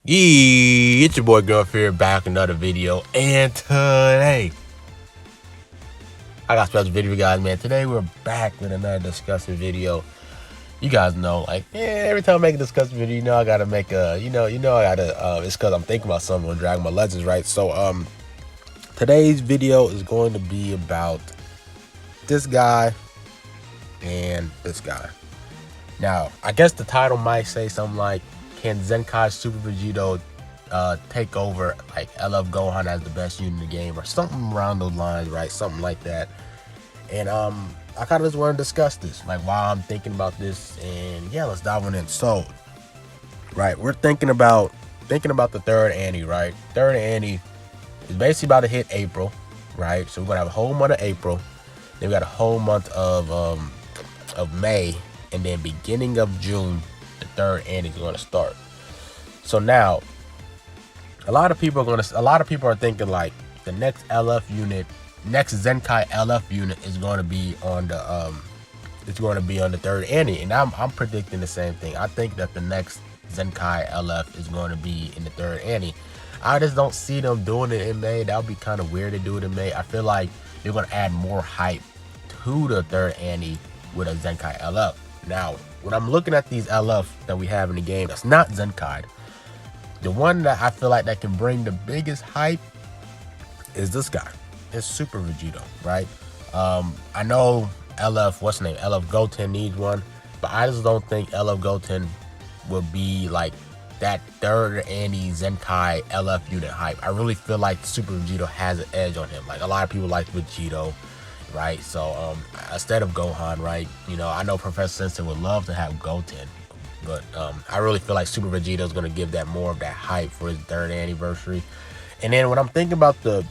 Yee, it's your boy Greenruff here, back with another video, and today I got a special video for you guys, man. Today we're back with another discussion video. You guys know, like, every time I make a discussion video, you know I gotta make a, I gotta, it's because I'm thinking about something on Dragon Ball Legends, right? So, today's video is going to be about this guy and this guy. Now, I guess the title might say something like, can Zenkai Super Vegito take over like LF Gohan as the best unit in the game, or something around those lines, right? Something like that. And I kind of just want to discuss this, like, while I'm thinking about this. And yeah, let's dive on in. So, right, we're thinking about the third Annie, right? Third Annie is basically about to hit April, right? So we're gonna have a whole month of April, then we got a whole month of May, and then beginning of June, the third Annie is going to start. So now, a lot of people are thinking like the next LF unit, next Zenkai LF unit is going to be on the third Annie, and I'm predicting the same thing. I think that the next Zenkai LF is going to be in the third Annie. I just don't see them doing it in May. That would be kind of weird to do it in May. I feel like they're going to add more hype to the third Annie with a Zenkai LF. Now, when I'm looking at these LF that we have in the game, that's not Zenkai. The one that I feel like that can bring the biggest hype is this guy. It's Super Vegito, right? I know LF, what's the name? LF Goten needs one, but I just don't think LF Goten will be like that third Annie Zenkai LF unit hype. I really feel like Super Vegito has an edge on him. Like, a lot of people like Vegito, right? So instead of Gohan, right? I know Professor Sensei would love to have Goten, but I really feel like Super Vegito is going to give that more of that hype for his third anniversary. And then when I'm thinking about the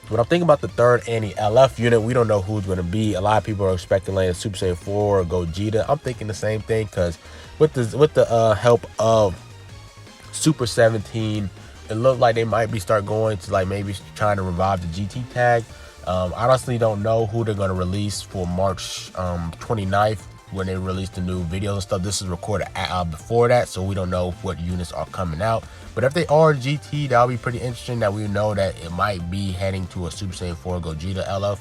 third Annie LF unit, we don't know who's going to be. A lot of people are expecting like Super Saiyan 4 or Gogeta. I'm thinking the same thing, because with the help of Super 17, it looked like they might be start going to like maybe trying to revive the GT tag. Honestly don't know who they're going to release for March 29th when they release the new videos and stuff. This is recorded before that, so we don't know what units are coming out. But if they are GT, that'll be pretty interesting, that we know that it might be heading to a Super Saiyan 4 Gogeta LF.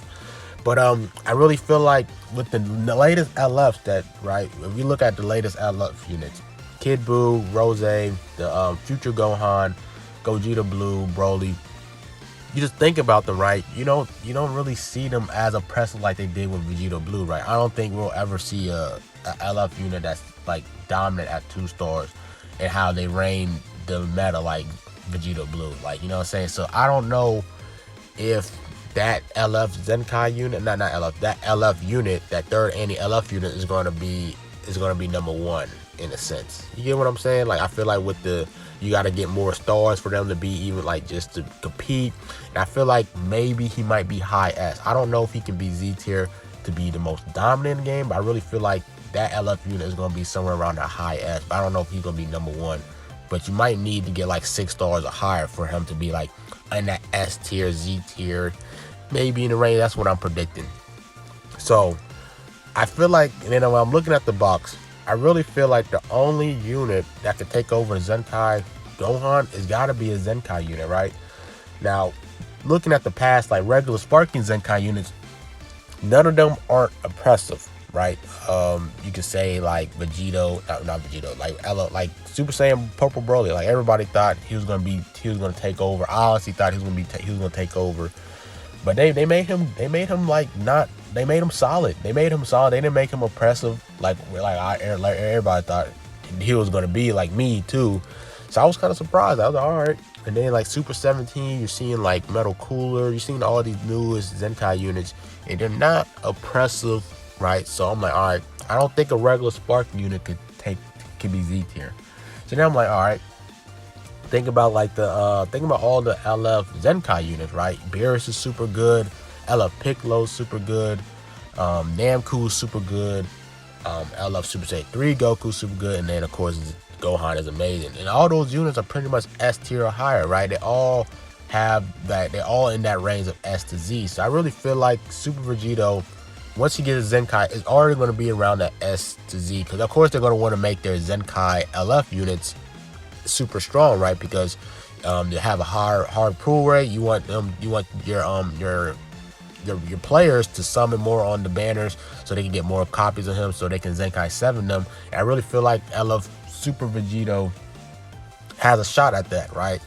But I really feel like with the latest LFs that, right, if you look at the latest LF units, Kid Buu, Rose, the Future Gohan, Gogeta Blue, Broly, you just think about them, right? You don't really see them as oppressive like they did with Vegito Blue, right? I don't think we'll ever see a LF unit that's like dominant at 2 stars and how they reign the meta like Vegito Blue, like, you know what I'm saying? So I don't know if that LF Zenkai unit, not LF, that LF unit, that third Annie LF unit is going to be number 1 in a sense. You get what I'm saying? Like, I feel like with you got to get more stars for them to be even like just to compete. And I feel like maybe he might be high S. I don't know if he can be Z tier to be the most dominant in the game, but I really feel like that LF unit is going to be somewhere around that high S. But I don't know if he's going to be number 1. But you might need to get like 6 stars or higher for him to be like in that S tier, Z tier, maybe in the range. That's what I'm predicting. So I feel like, when I'm looking at the box, I really feel like the only unit that could take over Zenkai Gohan has got to be a Zenkai unit, right? Now, looking at the past, like regular Sparking Zenkai units, none of them aren't oppressive, right? You could say like Vegito, not Vegito, like Super Saiyan Purple Broly. Like, everybody thought he was gonna take over. I honestly thought he was gonna take over. But they made him like not. They made him solid. They didn't make him oppressive like everybody thought he was gonna be, like me too. So I was kind of surprised. I was like, all right. And then like Super 17, you're seeing like Metal Cooler. You're seeing all these newest Zenkai units, and they're not oppressive, right? So I'm like, all right. I don't think a regular Spark unit could be Z tier. So now I'm like, all right. Think about all the LF Zenkai units, right? Beerus is super good. LF Piccolo's super good. Namco's super good. LF Super Saiyan 3 Goku's super good. And then, of course, Gohan is amazing. And all those units are pretty much S tier or higher, right? They all have that. They're all in that range of S to Z. So I really feel like Super Vegito, once he gets a Zenkai, is already going to be around that S to Z. Because, of course, they're going to want to make their Zenkai LF units super strong, right? Because you have a hard pull rate. You want your players to summon more on the banners so they can get more copies of him, so they can Zenkai 7 them. And I really feel like LF Super Vegito has a shot at that, right?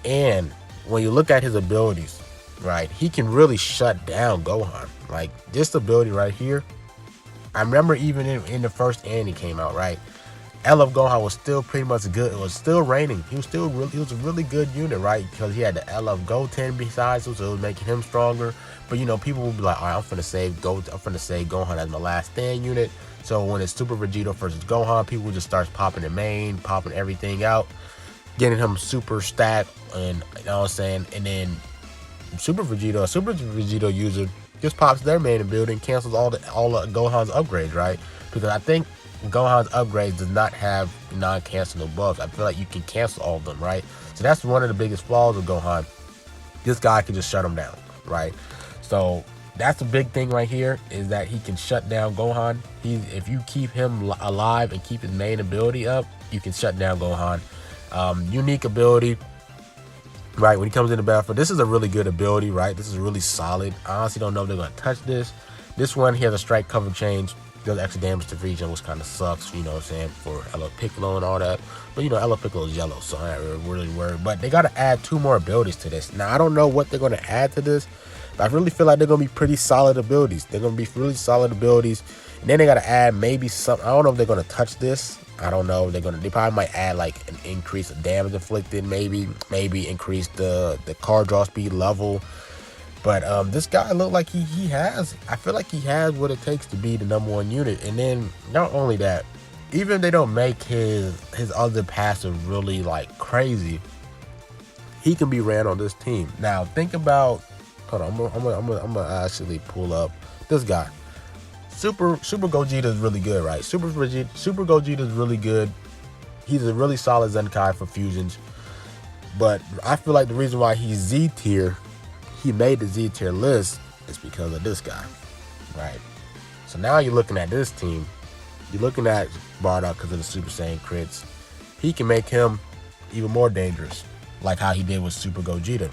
And when you look at his abilities, right, he can really shut down Gohan. Like this ability right here, I remember even in the first anime came out, right? LF Gohan was still pretty much good. It was still raining. He was a really good unit, right? Because he had the LF Goten besides him, so it was making him stronger. But you know, people will be like, all right, I'm finna save Gohan as my last stand unit. So when it's Super Vegito versus Gohan, people just start popping the main, popping everything out, getting him super stat, and you know what I'm saying? And then a Super Vegito user just pops their main in building, cancels all of Gohan's upgrades, right? Because I think Gohan's upgrades does not have non-cancelable buffs. I feel like you can cancel all of them, right? So that's one of the biggest flaws of Gohan. This guy can just shut him down, right? So that's a big thing right here, is that he can shut down Gohan. If you keep him alive and keep his main ability up, you can shut down Gohan. Unique ability, right? When he comes into battle, this is a really good ability, right? This is really solid. I honestly don't know if they're going to touch this. This one, he has a strike cover change, does extra damage to region, which kind of sucks, you know what I'm saying, for LF Piccolo and all that. But you know, LF Piccolo is yellow, so I'm not really worried. But they got to add 2 more abilities to this. Now, I don't know what they're going to add to this, but I really feel like they're going to be pretty solid abilities. They're going to be really solid abilities. And then they got to add maybe some, I don't know if they're going to touch this. I don't know. They probably might add like an increase of damage inflicted, maybe increase the card draw speed level. But this guy looked like he has, I feel like he has what it takes to be the #1 unit. And then not only that, even if they don't make his other passive really like crazy, he can be ran on this team. Now think about, hold on, I'm gonna actually pull up this guy. Super Gogeta is really good, right? Super Gogeta is really good. He's a really solid Zenkai for fusions. But I feel like the reason why he's Z tier, he made the Z tier list, is because of this guy, right? So now you're looking at this team. You're looking at Bardock because of the Super Saiyan crits. He can make him even more dangerous, like how he did with Super Gogeta.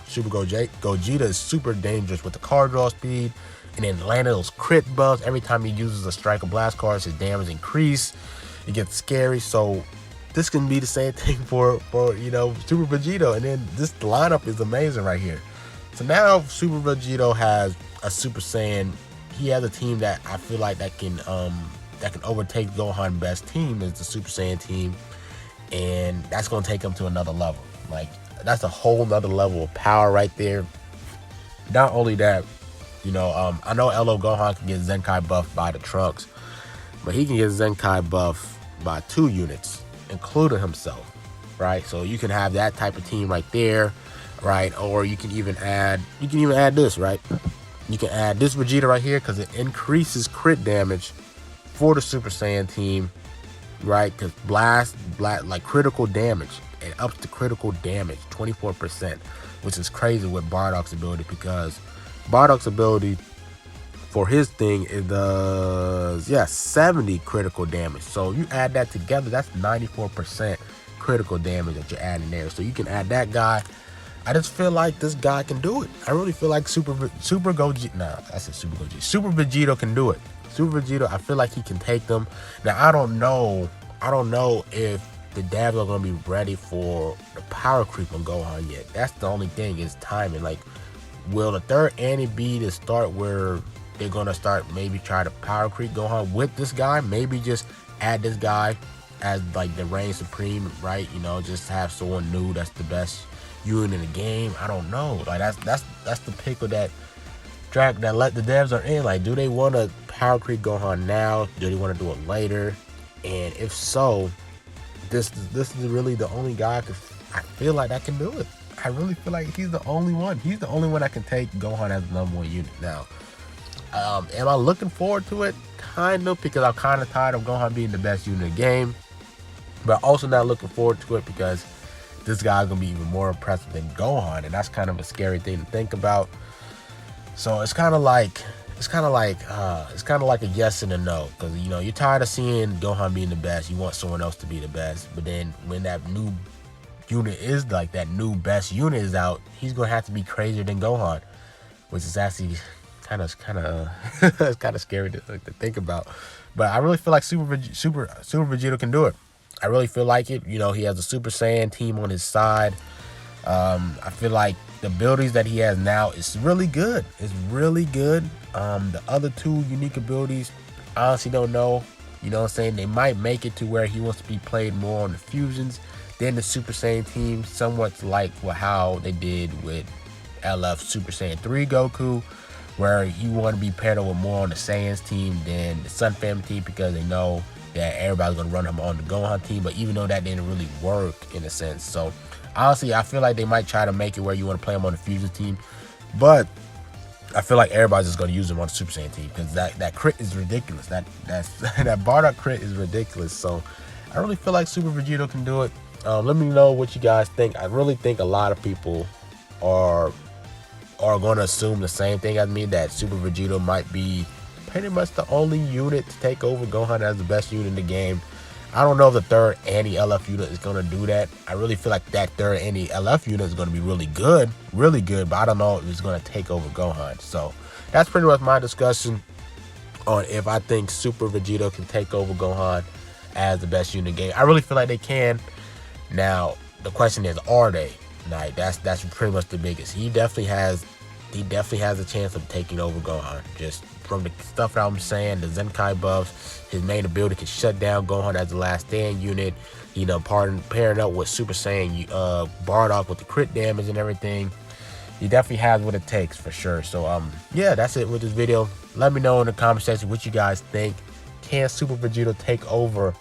Gogeta is super dangerous with the card draw speed, and then landing those crit buffs. Every time he uses a strike or blast cards, his damage increase. It gets scary. So this can be the same thing for you know, Super Vegito. And then this lineup is amazing right here. So now Super Vegito has a Super Saiyan. He has a team that I feel like that can overtake Gohan's best team, is the Super Saiyan team, and that's gonna take him to another level. Like that's a whole nother level of power right there. Not only that, you know, I know LO Gohan can get Zenkai buff by the Trunks, but he can get Zenkai buff by 2 units, including himself, right? So you can have that type of team right there, right? Or you can even add this, right? You can add this Vegeta right here because it increases crit damage for the Super Saiyan team, right? Because blast like critical damage, it ups the critical damage 24%, which is crazy with Bardock's ability, because Bardock's ability for his thing, it does 70 critical damage. So you add that together, that's 94% critical damage that you're adding there. So you can add that guy. I just feel like this guy can do it. I really feel like Super Vegito can do it. Super Vegito, I feel like he can take them. Now I don't know if the devs are gonna be ready for the power creep on Gohan yet. That's the only thing, is timing. Like, will the third anime be to start where they're gonna start maybe try to power creep Gohan with this guy? Maybe just add this guy as like the reign supreme, right? You know, just have someone new that's the best unit in the game. I don't know. Like that's the pickle that let the devs are in. Like, do they want to power creep Gohan now? Do they want to do it later? And if so, this is really the only guy I feel like that can do it. I really feel like he's the only one. He's the only one that can take Gohan as the #1 unit. Now, am I looking forward to it? Kind of, because I'm kind of tired of Gohan being the best unit in the game. But also not looking forward to it because this guy's gonna be even more impressive than Gohan, and that's kind of a scary thing to think about. So it's kind of like a yes and a no, because you know, you're tired of seeing Gohan being the best. You want someone else to be the best, but then when that new unit is like that new best unit is out, he's gonna have to be crazier than Gohan, which is actually kind of it's kind of scary to think about. But I really feel like Super Vegito can do it. I really feel like it. You know, he has a Super Saiyan team on his side. I feel like the abilities that he has now is really good. It's really good. The other two unique abilities, I honestly don't know. You know what I'm saying? They might make it to where he wants to be played more on the fusions than the Super Saiyan team, somewhat like how they did with LF Super Saiyan 3 Goku, where he want to be paired up with more on the Saiyans team than the Sun Family team, because they know that everybody's going to run him on the Gohan team. But even though that didn't really work in a sense. So honestly, I feel like they might try to make it where you want to play him on the fusion team. But I feel like everybody's just going to use him on the Super Saiyan team, because that crit is ridiculous. That Bardock crit is ridiculous. So I really feel like Super Vegito can do it. Let me know what you guys think. I really think a lot of people are going to assume the same thing as me, that Super Vegito might be pretty much the only unit to take over Gohan as the best unit in the game. I don't know if the third anti-LF unit is going to do that. I really feel like that third anti-LF unit is going to be really good, but I don't know if it's going to take over Gohan. So that's pretty much my discussion on if I think Super Vegito can take over Gohan as the best unit in the game. I really feel like they can. Now the question is, are they? Like, that's pretty much the biggest. He definitely has a chance of taking over Gohan. Just from the stuff that I'm saying, the Zenkai buffs, his main ability can shut down Gohan as the last stand unit. You know, pairing up with Super Saiyan Bardock with the crit damage and everything. He definitely has what it takes for sure. So yeah, that's it with this video. Let me know in the comment section what you guys think. Can Super Vegito take over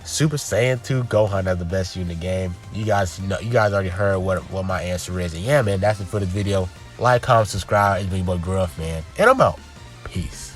Super Saiyan 2 Gohan as the best unit in the game? You guys already heard what my answer is. And yeah, man, that's it for this video. Like, comment, subscribe. It's me, boy Greenruff, man. And I'm out. Peace.